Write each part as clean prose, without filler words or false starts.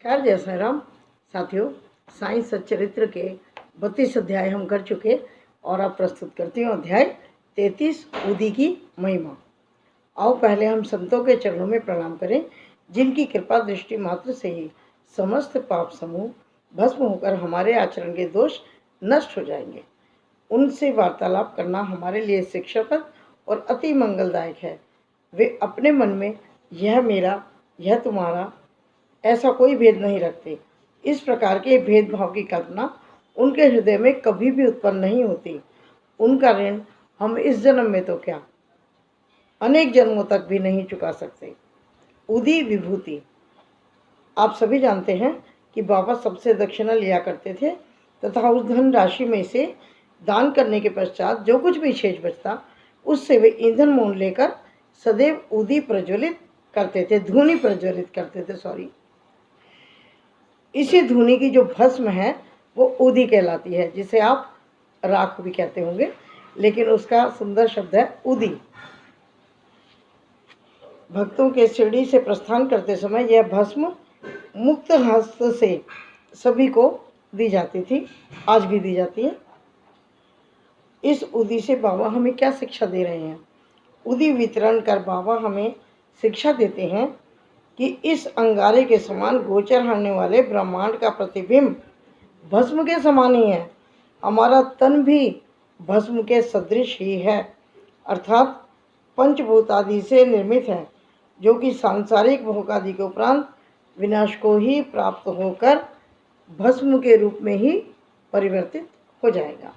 खैर जय साईं राम। साथियों, साईं सच्चरित्र के 32 अध्याय हम कर चुके और अब प्रस्तुत करती हूँ अध्याय 33 उदी की महिमा। आओ पहले हम संतों के चरणों में प्रणाम करें, जिनकी कृपा दृष्टि मात्र से ही समस्त पाप समूह भस्म होकर हमारे आचरण के दोष नष्ट हो जाएंगे। उनसे वार्तालाप करना हमारे लिए शिक्षाप्रद और अति मंगलदायक है। वे अपने मन में यह मेरा, यह तुम्हारा ऐसा कोई भेद नहीं रखते। इस प्रकार के भेदभाव की कल्पना उनके हृदय में कभी भी उत्पन्न नहीं होती। उनका ऋण हम इस जन्म में तो क्या, अनेक जन्मों तक भी नहीं चुका सकते। उदी विभूति। आप सभी जानते हैं कि बाबा सबसे दक्षिणा लिया करते थे तथा उस धन राशि में से दान करने के पश्चात जो कुछ भी शेष बचता उससे वे ईंधन मोल लेकर सदैव उदी प्रज्वलित करते थे, धूनी प्रज्वलित करते थे। इसी धूनी की जो भस्म है वो उदी कहलाती है, जिसे आप राख भी कहते होंगे, लेकिन उसका सुंदर शब्द है उदी। भक्तों के शिरडी से प्रस्थान करते समय यह भस्म मुक्त हस्त से सभी को दी जाती थी, आज भी दी जाती है। इस उदी से बाबा हमें क्या शिक्षा दे रहे हैं? उदी वितरण कर बाबा हमें शिक्षा देते हैं कि इस अंगारे के समान गोचर होने वाले ब्रह्मांड का प्रतिबिंब भस्म के समान ही है। हमारा तन भी भस्म के सदृश ही है, अर्थात पंचभूत आदि से निर्मित है, जो कि सांसारिक भोग आदि के उपरांत विनाश को ही प्राप्त होकर भस्म के रूप में ही परिवर्तित हो जाएगा।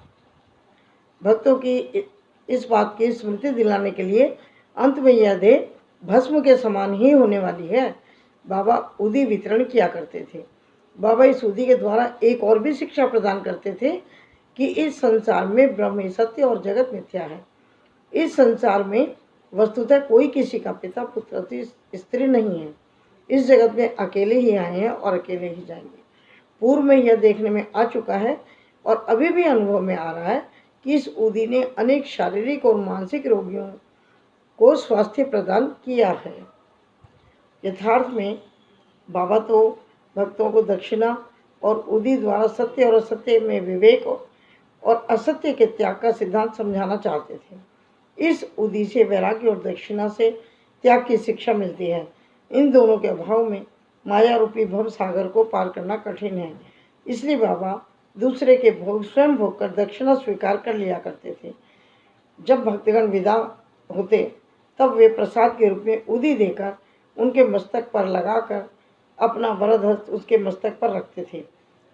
भक्तों की इस बात की स्मृति दिलाने के लिए अंत में यह देह भस्म के समान ही होने वाली है। बाबा उदी वितरण किया करते थे। बाबा इस उदी के द्वारा एक और भी शिक्षा प्रदान करते थे कि इस संसार में ब्रह्म ही सत्य और जगत मिथ्या है। इस संसार में वस्तुतः कोई किसी का पिता पुत्र स्त्री नहीं है। इस जगत में अकेले ही आए हैं और अकेले ही जाएंगे। पूर्व में यह देखने में आ चुका है और अभी भी अनुभव में आ रहा है कि इस उदी ने अनेक शारीरिक और मानसिक रोगियों को स्वास्थ्य प्रदान किया है। यथार्थ में बाबा तो भक्तों को दक्षिणा और उदी द्वारा सत्य और असत्य में विवेक और असत्य के त्याग का सिद्धांत समझाना चाहते थे। इस उदी से वैराग्य और दक्षिणा से त्याग की शिक्षा मिलती है। इन दोनों के अभाव में माया रूपी भव सागर को पार करना कठिन है। इसलिए बाबा दूसरे के भोग स्वयं भोग कर दक्षिणा स्वीकार कर लिया करते थे। जब भक्तगण विदा होते तब वे प्रसाद के रूप में उदी देकर उनके मस्तक पर लगाकर अपना वरद हस्त उसके मस्तक पर रखते थे।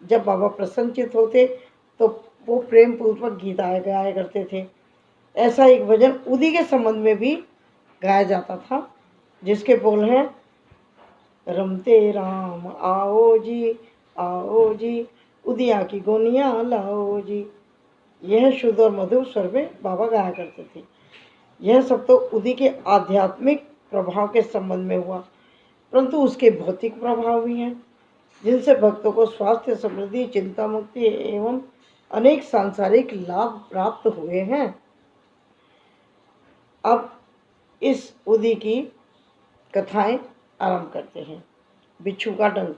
जब बाबा प्रसन्नचित होते तो वो प्रेम पूर्वक गीत गाया करते थे। ऐसा एक भजन उदी के संबंध में भी गाया जाता था, जिसके बोल हैं, रमते राम आओ जी उदिया की गोनिया लाओ जी। यह शुद्ध और मधुर स्वर में बाबा गाया करते थे। यह सब तो उदी के आध्यात्मिक प्रभाव के संबंध में हुआ, परंतु उसके भौतिक प्रभाव भी हैं, जिनसे भक्तों को स्वास्थ्य, समृद्धि, चिंता मुक्ति एवं अनेक सांसारिक लाभ प्राप्त हुए हैं। अब इस उदी की कथाएं आरंभ करते हैं। बिच्छू का डंक।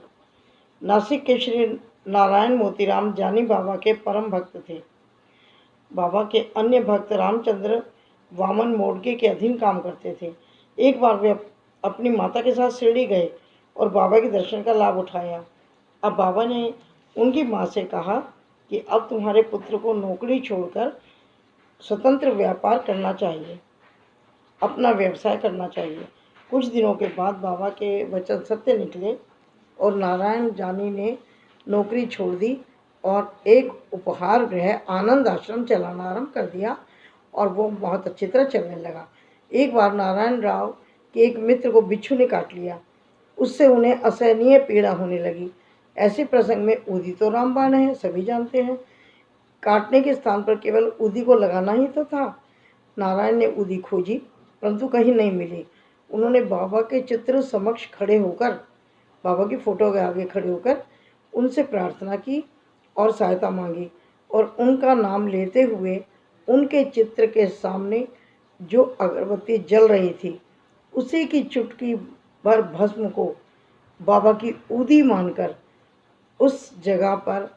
नासिक के श्री नारायण मोतीराम जानी बाबा के परम भक्त थे। बाबा के अन्य भक्त रामचंद्र वामन मोड़के के अधीन काम करते थे। एक बार वे अपनी माता के साथ शिरडी गए और बाबा के दर्शन का लाभ उठाया। अब बाबा ने उनकी माँ से कहा कि अब तुम्हारे पुत्र को नौकरी छोड़कर स्वतंत्र व्यापार करना चाहिए, अपना व्यवसाय करना चाहिए। कुछ दिनों के बाद बाबा के वचन सत्य निकले और नारायण जानी ने नौकरी छोड़ दी और एक उपहार गृह आनंद आश्रम चलाना आरंभ कर दिया और वो बहुत अच्छी तरह चलने लगा। एक बार नारायण राव के एक मित्र को बिच्छू ने काट लिया। उससे उन्हें असहनीय पीड़ा होने लगी। ऐसे प्रसंग में उदी तो रामबाण है, सभी जानते हैं। काटने के स्थान पर केवल उदी को लगाना ही तो था। नारायण ने उदी खोजी, परंतु कहीं नहीं मिली। उन्होंने बाबा के चित्र समक्ष खड़े होकर, बाबा की फोटो के आगे खड़े होकर उनसे प्रार्थना की और सहायता मांगी और उनका नाम लेते हुए उनके चित्र के सामने जो अगरबत्ती जल रही थी उसी की चुटकी भर भस्म को बाबा की ऊदी मानकर उस जगह पर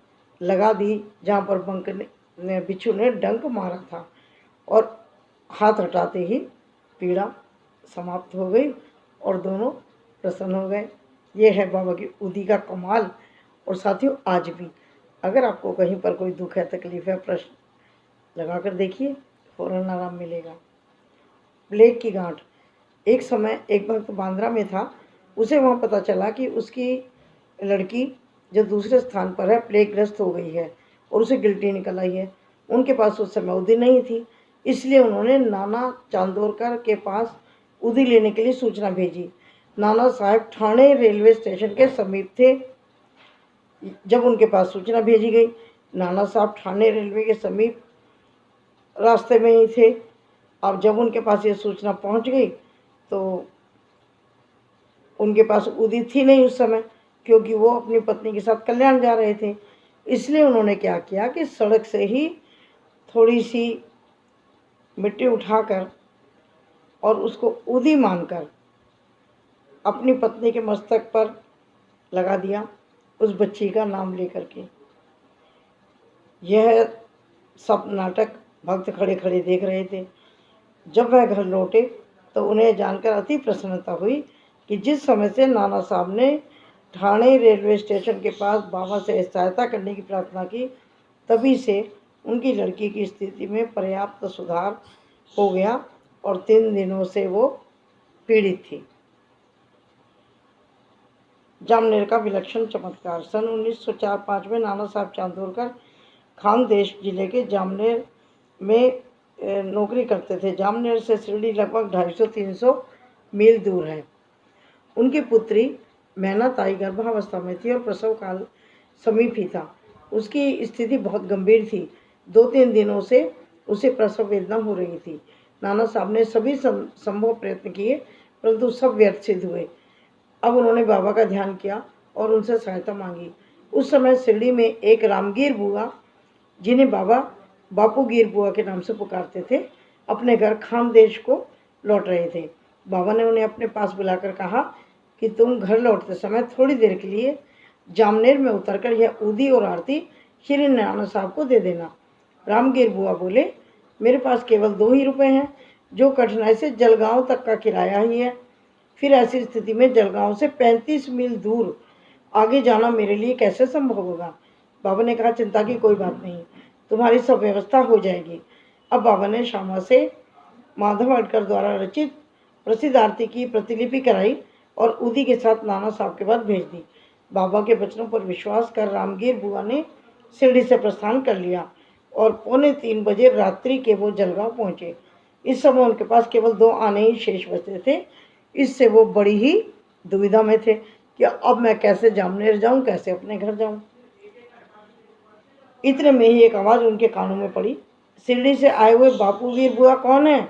लगा दी जहाँ पर बंक ने बिच्छू ने डंक मारा था, और हाथ हटाते ही पीड़ा समाप्त हो गई और दोनों प्रसन्न हो गए। ये है बाबा की ऊदी का कमाल। और साथियों, आज भी अगर आपको कहीं पर कोई दुख है, तकलीफ है, प्रश्न लगा कर देखिए, फौरन आराम मिलेगा। प्लेग की गांठ। एक समय एक भक्त बांद्रा में था। उसे वहाँ पता चला कि उसकी लड़की जो दूसरे स्थान पर है प्लेग ग्रस्त हो गई है और उसे गिल्टी निकल आई है। उनके पास उस समय उदी नहीं थी, इसलिए उन्होंने नाना चांदोरकर के पास उदी लेने के लिए सूचना भेजी। नाना साहब ठाणे रेलवे स्टेशन के समीप थे। जब उनके पास सूचना भेजी गई, नाना साहब ठाणे रेलवे के समीप रास्ते में ही थे। अब जब उनके पास ये सूचना पहुंच गई तो उनके पास उदी थी नहीं उस समय, क्योंकि वो अपनी पत्नी के साथ कल्याण जा रहे थे। इसलिए उन्होंने क्या किया कि सड़क से ही थोड़ी सी मिट्टी उठाकर और उसको उदी मानकर अपनी पत्नी के मस्तक पर लगा दिया, उस बच्ची का नाम लेकर के। यह सब नाटक भक्त खड़े खड़े देख रहे थे। जब वह घर लौटे तो उन्हें जानकर अति प्रसन्नता हुई कि जिस समय से नाना साहब ने ठाणे रेलवे स्टेशन के पास बाबा से सहायता करने की प्रार्थना की, तभी से उनकी लड़की की स्थिति में पर्याप्त सुधार हो गया और 3 दिनों से वो पीड़ित थी। जामनेर का विलक्षण चमत्कार। सन 1904-5 में नाना साहब चांदोरकर खानदेश जिले के जामनेर में नौकरी करते थे। जामनेर से शिरडी लगभग 250-300 मील दूर है। उनकी पुत्री मैनाताई गर्भावस्था में थी और प्रसव काल समीप ही था। उसकी स्थिति बहुत गंभीर थी। 2-3 दिनों से उसे प्रसव वेदना हो रही थी। नाना साहब ने सभी संभव प्रयत्न किए, परंतु सब व्यर्थ सिद्ध हुए। अब उन्होंने बाबा का ध्यान किया और उनसे सहायता मांगी। उस समय शिरडी में एक रामगीर बुआ, जिन्हें बाबा बापूगीर बुआ के नाम से पुकारते थे, अपने घर खानदेश को लौट रहे थे। बाबा ने उन्हें अपने पास बुलाकर कहा कि तुम घर लौटते समय थोड़ी देर के लिए जामनेर में उतरकर यह ऊदी और आरती श्री नाना साहब को दे देना। रामगीर बुआ बोले, मेरे पास केवल 2 ही रुपये हैं, जो कठिनाई से जलगांव तक का किराया ही है। फिर ऐसी स्थिति में जलगांव से 35 मील दूर आगे जाना मेरे लिए कैसे संभव होगा। बाबा ने कहा, चिंता की कोई बात नहीं, तुम्हारी सब व्यवस्था हो जाएगी। अब बाबा ने श्यामा से माधव अडकर द्वारा रचित प्रसिद्ध आरती की प्रतिलिपि कराई और उदी के साथ नाना साहब के पास भेज दी। बाबा के वचनों पर विश्वास कर रामगीर बुआ ने शिरडी से प्रस्थान कर लिया और 2:45 बजे रात्रि के वो जलगांव पहुँचे। इस समय उनके पास केवल 2 आने ही शेष बचे थे। इससे वो बड़ी ही दुविधा में थे कि अब मैं कैसे जामनेर जाऊं, कैसे अपने घर जाऊं। इतने में ही एक आवाज़ उनके कानों में पड़ी, शिरडी से आए हुए बापूगीर बुआ कौन है?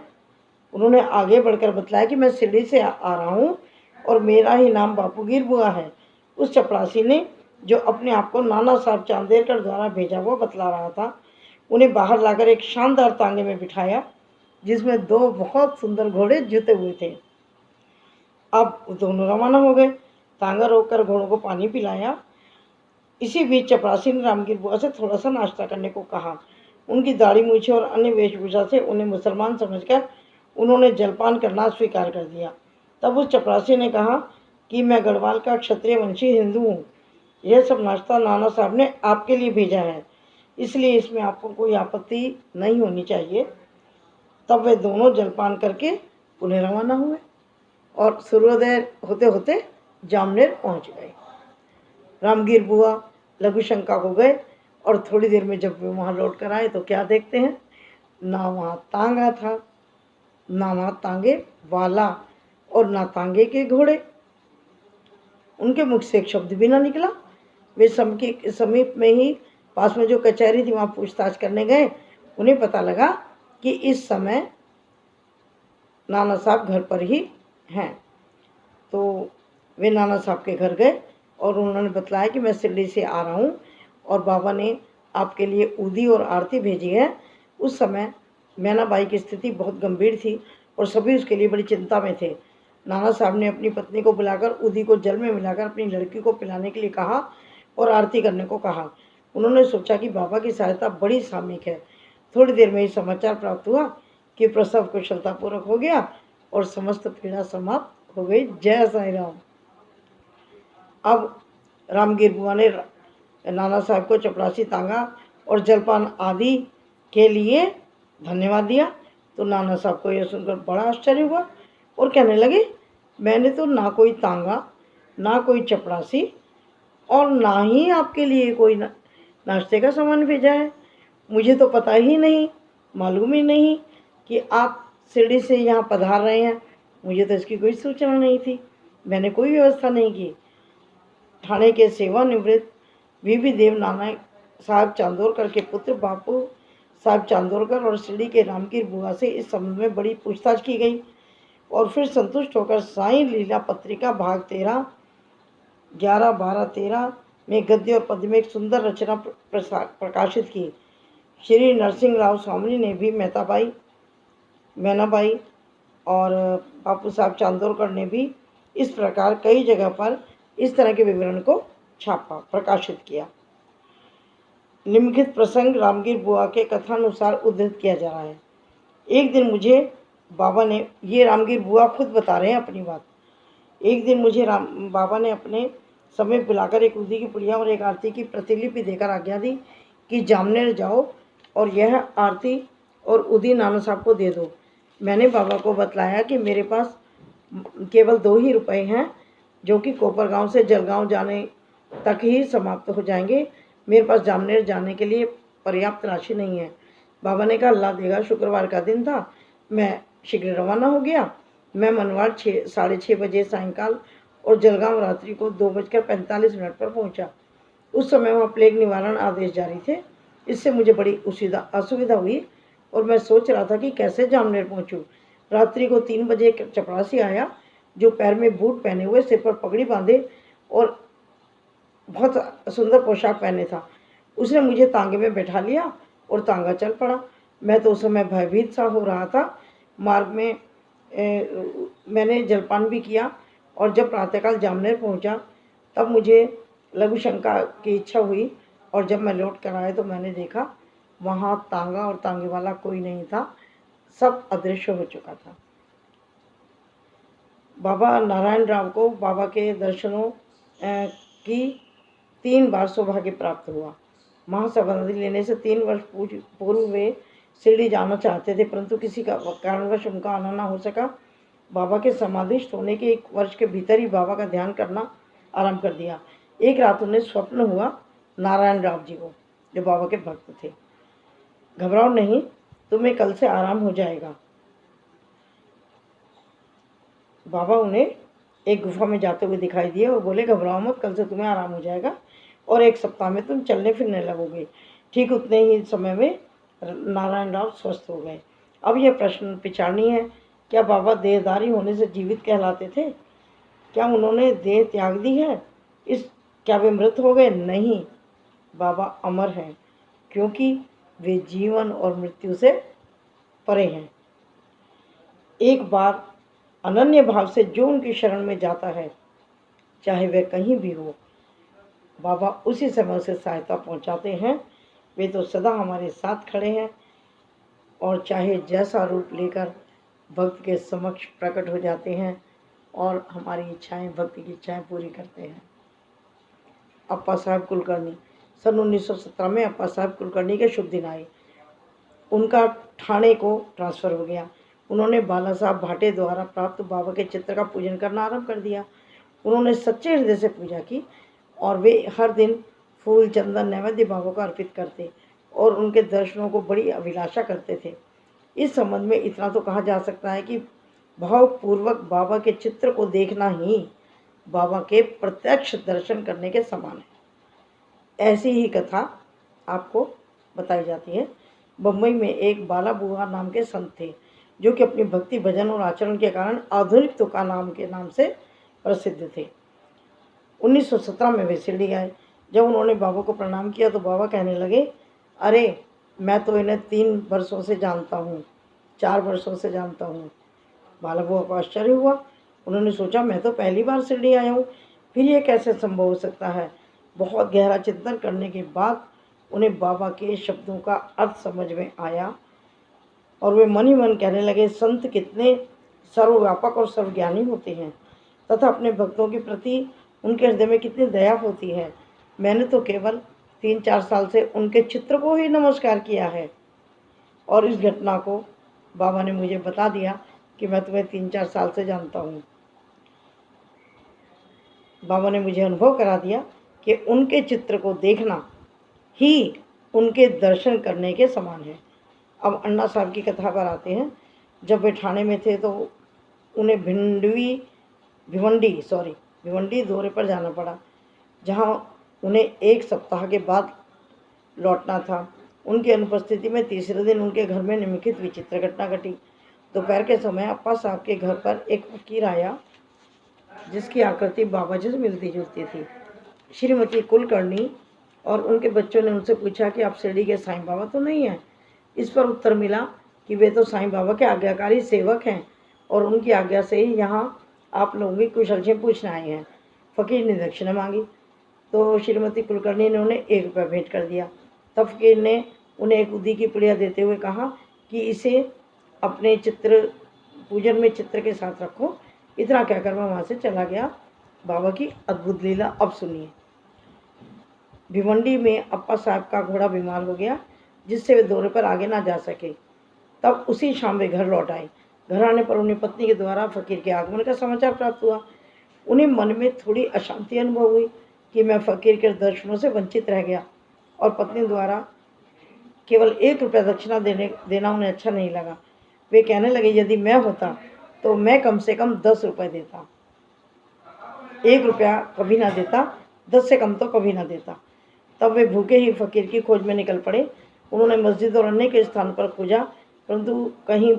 उन्होंने आगे बढ़कर बतलाया कि मैं शिरडी से आ रहा हूँ और मेरा ही नाम बापूगीर बुआ है। उस चपरासी ने, जो अपने आप को नाना साहब चांदेरकर द्वारा भेजा हुआ बतला रहा था, उन्हें बाहर लाकर एक शानदार तांगे में बिठाया, जिसमें 2 बहुत सुंदर घोड़े जुते हुए थे। अब दोनों रवाना हो गए। तांगा रोककर घोड़ों को पानी पिलाया। इसी बीच चपरासी ने रामगीर बुआ से थोड़ा सा नाश्ता करने को कहा। उनकी दाढ़ी मूछें और अन्य वेशभूषा से उन्हें मुसलमान समझकर उन्होंने जलपान करना स्वीकार कर दिया। तब उस चपरासी ने कहा कि मैं गढ़वाल का क्षत्रिय वंशी हिंदू हूँ। यह सब नाश्ता नाना साहब ने आपके लिए भेजा है, इसलिए इसमें आपको कोई आपत्ति नहीं होनी चाहिए। तब वे दोनों जलपान करके पुनः रवाना हुए और सूर्योदय होते होते जामनेर पहुँच गए। रामगीर बुआ लघु शंका को गए और थोड़ी देर में जब वे वहाँ लौट कर आए तो क्या देखते हैं, ना वहाँ तांगा था, ना वहाँ तांगे वाला और ना तांगे के घोड़े। उनके मुख से एक शब्द भी ना निकला। वे समीप में ही पास में जो कचहरी थी वहाँ पूछताछ करने गए। उन्हें पता लगा कि इस समय नाना साहब घर पर ही हैं। तो वे नाना साहब के घर गए और उन्होंने बतलाया कि मैं शिरडी से आ रहा हूँ और बाबा ने आपके लिए ऊदी और आरती भेजी है। उस समय मैनाबाई की स्थिति बहुत गंभीर थी और सभी उसके लिए बड़ी चिंता में थे। नाना साहब ने अपनी पत्नी को बुलाकर उदी को जल में मिलाकर अपनी लड़की को पिलाने के लिए कहा और आरती करने को कहा। उन्होंने सोचा कि बाबा की सहायता बड़ी सामयिक है। थोड़ी देर में ही समाचार प्राप्त हुआ कि प्रसव कुशलतापूर्वक हो गया और समस्त पीड़ा समाप्त हो गई। जय साईं राम। अब रामगीर बुआ ने नाना साहब को चपरासी, तांगा और जलपान आदि के लिए धन्यवाद दिया। तो नाना साहब को यह सुनकर बड़ा आश्चर्य हुआ और कहने लगे, मैंने तो ना कोई तांगा, ना कोई चपरासी और ना ही आपके लिए कोई नाश्ते का सामान भेजा है। मुझे तो पता ही नहीं, मालूम ही नहीं कि आप शिरडी से यहाँ पधार रहे हैं। मुझे तो इसकी कोई सूचना नहीं थी। मैंने कोई व्यवस्था नहीं की। ठाणे के सेवानिवृत्त वीवी देव नाना साहब चांदोरकर के पुत्र बापू साहब चांदोरकर और शिरडी के रामगीर बुआ से इस संबंध में बड़ी पूछताछ की गई और फिर संतुष्ट होकर साईं लीला पत्रिका भाग 13 11-12-13 में गद्य और पद्य में एक सुंदर रचना प्रकाशित की। श्री नरसिंह राव स्वामी ने भी मैनाबाई और बापू साहब चांदोरकर ने भी इस प्रकार कई जगह पर इस तरह के विवरण को छापा, प्रकाशित किया। निम्नलिखित प्रसंग रामगीर बुआ के कथानुसार उद्धृत किया जा रहा है। एक दिन मुझे बाबा ने, ये रामगीर बुआ खुद बता रहे हैं अपनी बात, एक दिन मुझे बाबा ने अपने समीप बुलाकर एक उदी की पुड़िया और एक आरती की प्रतिलिपि देकर आज्ञा दी कि जामनेर जाओ और यह आरती और उदी नाना साहब को दे दो। मैंने बाबा को बतलाया कि मेरे पास केवल 2 ही रुपए हैं, जो कि कोपरगांव से जलगांव जाने तक ही समाप्त हो जाएंगे। मेरे पास जामनेर जाने के लिए पर्याप्त राशि नहीं है। बाबा ने कहा, अल्लाह देगा। शुक्रवार का दिन था। मैं शीघ्र रवाना हो गया। मैं मनवाड़ 6:30 बजे सायंकाल और जलगांव रात्रि को 2:45 पर पहुंचा। उस समय वहाँ प्लेग निवारण आदेश जारी थे। इससे मुझे बड़ी असुविधा हुई और मैं सोच रहा था कि कैसे जामनेर पहुंचूं। रात्रि को 3 बजे एक चपरासी आया, जो पैर में बूट पहने हुए, सिर पर पगड़ी बांधे और बहुत सुंदर पोशाक पहने था। उसने मुझे तांगे में बैठा लिया और तांगा चल पड़ा। मैं तो उस समय भयभीत सा हो रहा था। मार्ग में मैंने जलपान भी किया और जब प्रातःकाल जामनेर पहुंचा तब मुझे लघु शंका की इच्छा हुई और जब मैं लौट कर आया तो मैंने देखा वहाँ तांगा और तांगे वाला कोई नहीं था। सब अदृश्य हो चुका था। बाबा नारायण राव को बाबा के दर्शनों की 3 बार सौभाग्य प्राप्त हुआ। महासमाधि लेने से 3 वर्ष पूर्व वे शिरडी जाना चाहते थे, परंतु किसी का कारणवश उनका आना ना हो सका। बाबा के समाधिस्थ होने के 1 वर्ष के भीतर ही बाबा का ध्यान करना आरंभ कर दिया। एक रात उन्हें स्वप्न हुआ नारायण राव जी को, जो बाबा के भक्त थे। घबराओ नहीं, तुम्हें कल से आराम हो जाएगा। बाबा उन्हें एक गुफा में जाते हुए दिखाई दिए और बोले, घबराओ मत, कल से तुम्हें आराम हो जाएगा और 1 सप्ताह में तुम चलने फिरने लगोगे। ठीक उतने ही समय में नारायण राव स्वस्थ हो गए। अब यह प्रश्न विचारणीय है, क्या बाबा देहधारी होने से जीवित कहलाते थे? क्या उन्होंने देह त्याग दी है? क्या वे मृत हो गए? नहीं, बाबा अमर हैं, क्योंकि वे जीवन और मृत्यु से परे हैं। एक बार अनन्य भाव से जो उनकी शरण में जाता है, चाहे वह कहीं भी हो, बाबा उसी समय उसे सहायता पहुंचाते हैं। वे तो सदा हमारे साथ खड़े हैं और चाहे जैसा रूप लेकर भक्त के समक्ष प्रकट हो जाते हैं और हमारी इच्छाएं, भक्ति की इच्छाएं पूरी करते हैं। अप्पा साहब कुलकर्णी, सन 1917 में अप्पा साहब कुलकर्णी के शुभ दिन आए। उनका ठाणे को ट्रांसफ़र हो गया। उन्होंने बाला साहब भाटे द्वारा प्राप्त बाबा के चित्र का पूजन करना आरंभ कर दिया। उन्होंने सच्चे हृदय से पूजा की और वे हर दिन फूल, चंदन, नैवेद्य बाबा को अर्पित करते और उनके दर्शनों को बड़ी अभिलाषा करते थे। इस संबंध में इतना तो कहा जा सकता है कि भावपूर्वक बाबा के चित्र को देखना ही बाबा के प्रत्यक्ष दर्शन करने के समान है। ऐसी ही कथा आपको बताई जाती है। बम्बई में एक बाला बुआ नाम के संत थे, जो कि अपनी भक्ति, भजन और आचरण के कारण आधुनिक तुका के नाम से प्रसिद्ध थे। 1917 में वे शिरडी आए। जब उन्होंने बाबा को प्रणाम किया तो बाबा कहने लगे, अरे मैं तो इन्हें 3 वर्षों से जानता हूँ, 4 वर्षों से जानता हूँ। बाला बुआ को आश्चर्य हुआ उन्होंने सोचा, मैं तो पहली बार शिरडी आया हूँ, फिर ये कैसे संभव हो सकता है। बहुत गहरा चिंतन करने के बाद उन्हें बाबा के शब्दों का अर्थ समझ में आया और वे मन ही मन कहने लगे, संत कितने सर्वव्यापक और सर्वज्ञानी होते हैं तथा अपने भक्तों के प्रति उनके हृदय में कितनी दया होती है। मैंने तो केवल 3-4 साल से उनके चित्र को ही नमस्कार किया है और इस घटना को बाबा ने मुझे बता दिया कि मैं तुम्हें 3-4 साल से जानता हूँ। बाबा ने मुझे अनुभव करा दिया कि उनके चित्र को देखना ही उनके दर्शन करने के समान है। अब अन्ना साहब की कथा पर आते हैं। जब वे ठाणे में थे तो उन्हें भिवंडी दौरे पर जाना पड़ा, जहां उन्हें 1 सप्ताह के बाद लौटना था। उनकी अनुपस्थिति में तीसरे दिन उनके घर में निम्नलिखित विचित्र घटना घटी। दोपहर के समय अप्पा साहब के घर पर एक फकीर आया जिसकी आकृति बाबा जी से मिलती जुलती थी। श्रीमती कुलकर्णी और उनके बच्चों ने उनसे पूछा कि आप शिरडी के साईं बाबा तो नहीं हैं। इस पर उत्तर मिला कि वे तो साईं बाबा के आज्ञाकारी सेवक हैं और उनकी आज्ञा से ही यहाँ आप लोगों की कुशलक्षेम पूछने आए हैं। फ़कीर ने दक्षिणा मांगी तो श्रीमती कुलकर्णी ने उन्हें 1 रुपया भेंट कर दिया। तब फ़कीर ने उन्हें एक उदी की पुड़िया देते हुए कहा कि इसे अपने चित्र पूजन में चित्र के साथ रखो। इतना कहकर मैं वहाँ से चला गया। बाबा की अद्भुत लीला अब सुनिए। भिवंडी में अप्पा साहब का घोड़ा बीमार हो गया, जिससे वे दौरे पर आगे ना जा सके। तब उसी शाम वे घर लौट आए। घर आने पर उन्हें पत्नी के द्वारा फ़कीर के आगमन का समाचार प्राप्त हुआ। उन्हें मन में थोड़ी अशांति अनुभव हुई कि मैं फ़कीर के दर्शनों से वंचित रह गया और पत्नी द्वारा केवल 1 रुपया दक्षिणा देना उन्हें अच्छा नहीं लगा। वे कहने लगे, यदि मैं होता तो मैं कम से कम 10 रुपये देता, 1 रुपया कभी ना देता, 10 से कम तो कभी ना देता। तब वे भूखे ही फ़कीर की खोज में निकल पड़े। उन्होंने मस्जिद और अन्य के स्थान पर खोजा, परंतु कहीं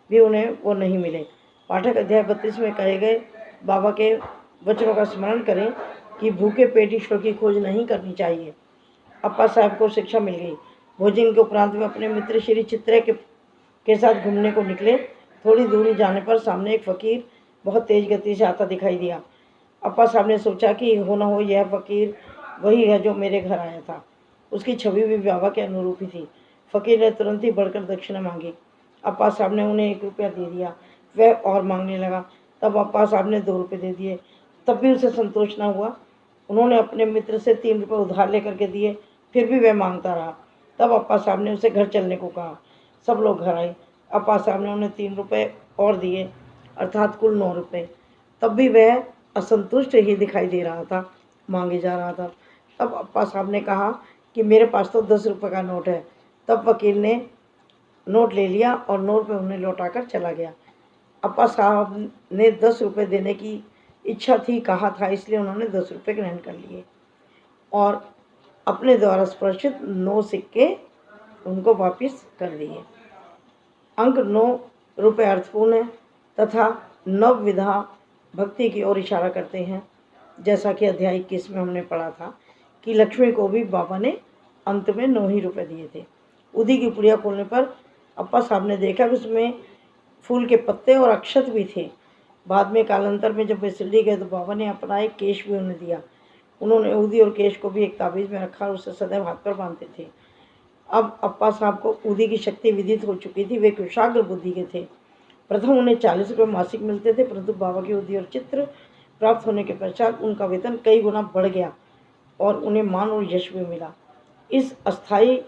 भी उन्हें वो नहीं मिले। पाठक अध्याय 32 में कहे गए बाबा के वचनों का स्मरण करें कि भूखे पेट ईश्वर की खोज नहीं करनी चाहिए। अप्पा साहब को शिक्षा मिल गई। भोजन के उपरांत वे अपने मित्र श्री चित्रे के साथ घूमने को निकले। थोड़ी दूरी जाने पर सामने एक फ़कीर बहुत तेज़ गति से आता दिखाई दिया। अप्पा साहब ने सोचा कि हो न हो यह फ़कीर वही है जो मेरे घर आया था। उसकी छवि भी बाबा के अनुरूप ही थी। फ़कीर ने तुरंत ही बढ़कर दक्षिणा मांगी। अप्पा साहब ने उन्हें 1 रुपया दे दिया। वह और मांगने लगा। तब अप्पा साहब ने 2 रुपये दे दिए। तब भी उसे संतोष न हुआ। उन्होंने अपने मित्र से 3 रुपये उधार लेकर के दिए, फिर भी वह मांगता रहा। तब अप्पा साहब ने उसे घर चलने को कहा। सब लोग घर आए। अप्पा साहब ने उन्हें 3 रुपये और दिए, अर्थात कुल 9 रुपये। तब भी वह असंतुष्ट ही दिखाई दे रहा था, मांगे जा रहा था। तब अप्पा साहब ने कहा कि मेरे पास तो 10 रुपये का नोट है। तब वकील ने नोट ले लिया और 9 रुपये उन्हें लौटाकर चला गया। अप्पा साहब ने 10 रुपये देने की इच्छा थी, कहा था, इसलिए उन्होंने 10 रुपये ग्रहण कर लिए और अपने द्वारा स्पर्शित 9 सिक्के उनको वापस कर दिए। अंक 9 रुपये अर्थपूर्ण है तथा नवविधा भक्ति की ओर इशारा करते हैं। जैसा कि अध्याय 21 में हमने पढ़ा था कि लक्ष्मी को भी बाबा ने अंत में 9 ही रुपये दिए थे। उदी की पुड़िया खोलने पर अप्पा साहब ने देखा कि उसमें फूल के पत्ते और अक्षत भी थे। बाद में कालांतर में जब वे शिरडी गए तो बाबा ने अपना एक केश भी उन्हें दिया। उन्होंने उदी और केश को भी एक ताबीज़ में रखा और उसे सदैव हाथ पर बांधते थे। अब अप्पा साहब को उदी की शक्ति विदित हो चुकी थी। वे कुशाग्र बुद्धि के थे। प्रथम उन्हें 40 रुपये मासिक मिलते थे, परंतु बाबा की उदी और चित्र प्राप्त होने के पश्चात उनका वेतन कई गुना बढ़ गया और उन्हें मान और यश भी मिला। इस अस्थायी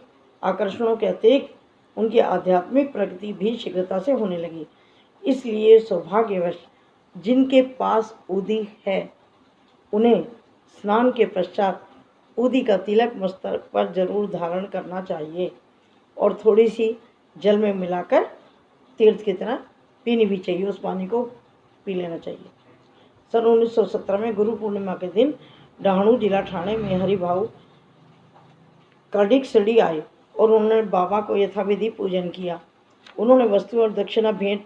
आकर्षणों के अतिरिक्त उनकी आध्यात्मिक प्रगति भी शीघ्रता से होने लगी। इसलिए सौभाग्यवश जिनके पास उदी है उन्हें स्नान के पश्चात उदी का तिलक मस्तक पर जरूर धारण करना चाहिए और थोड़ी सी जल में मिलाकर तीर्थ की तरह पीनी भी चाहिए। उस पानी को पी लेना चाहिए। सन 1917 में गुरु पूर्णिमा के दिन डहाणू जिला ठाणे में हरिभाऊ कर्डिक शिरडी आए और उन्होंने बाबा को यथाविधि पूजन किया। उन्होंने वस्तु और दक्षिणा भेंट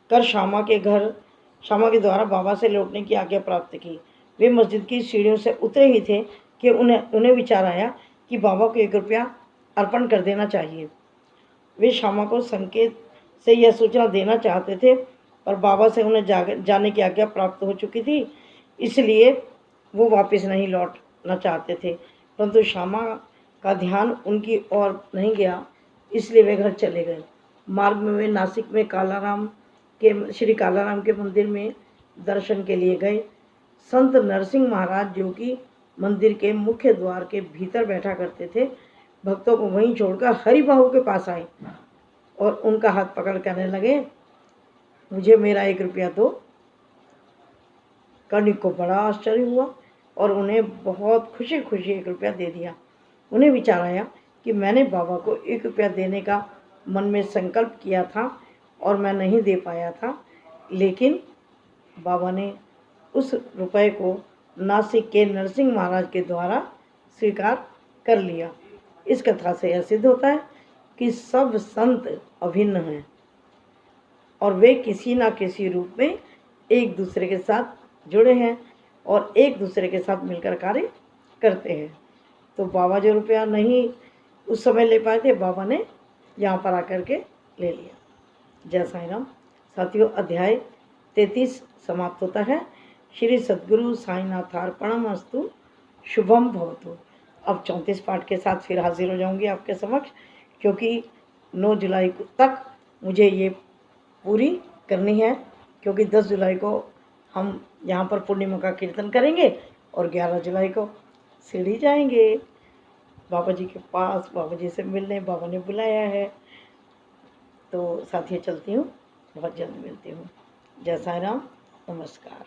कर श्यामा के द्वारा बाबा से लौटने की आज्ञा प्राप्त की। वे मस्जिद की सीढ़ियों से उतरे ही थे कि उन्हें विचार आया कि बाबा को 1 रुपया अर्पण कर देना चाहिए। वे श्यामा को संकेत से यह सूचना देना चाहते थे, और बाबा से उन्हें जाने की आज्ञा प्राप्त हो चुकी थी, इसलिए वो वापस नहीं लौटना चाहते थे। परंतु श्यामा का ध्यान उनकी ओर नहीं गया, इसलिए वे घर चले गए। मार्ग में वे नासिक में श्री कालाराम के मंदिर में दर्शन के लिए गए। संत नरसिंह महाराज, जो कि मंदिर के मुख्य द्वार के भीतर बैठा करते थे, भक्तों को वहीं छोड़कर हरिबाहु के पास आए और उनका हाथ पकड़ कहने लगे, मुझे मेरा 1 रुपया दो। कर्णिक को बड़ा आश्चर्य हुआ और उन्हें बहुत खुशी खुशी 1 रुपया दे दिया। उन्हें विचार आया कि मैंने बाबा को 1 रुपया देने का मन में संकल्प किया था और मैं नहीं दे पाया था, लेकिन बाबा ने उस रुपए को नासिक के नरसिंह महाराज के द्वारा स्वीकार कर लिया। इस कथा से यह सिद्ध होता है कि सब संत अभिन्न हैं और वे किसी न किसी रूप में एक दूसरे के साथ जुड़े हैं और एक दूसरे के साथ मिलकर कार्य करते हैं। तो बाबा जो रुपया नहीं उस समय ले पाए थे, बाबा ने यहाँ पर आकर के ले लिया। जय साईं राम। साथियों, अध्याय 33 समाप्त होता है। श्री सद्गुरु साईनाथार्पणमस्तु। शुभम भवतु। अब 34 पाठ के साथ फिर हाजिर हो जाऊंगी आपके समक्ष, क्योंकि 9 जुलाई तक मुझे ये पूरी करनी है, क्योंकि 10 जुलाई को हम यहाँ पर पूर्णिमा का कीर्तन करेंगे और 11 जुलाई को शिरडी जाएंगे बाबा जी के पास। बाबा जी से मिलने बाबा ने बुलाया है। तो साथियों, चलती हूँ, बहुत जल्द मिलती हूँ। जय साईं राम। नमस्कार।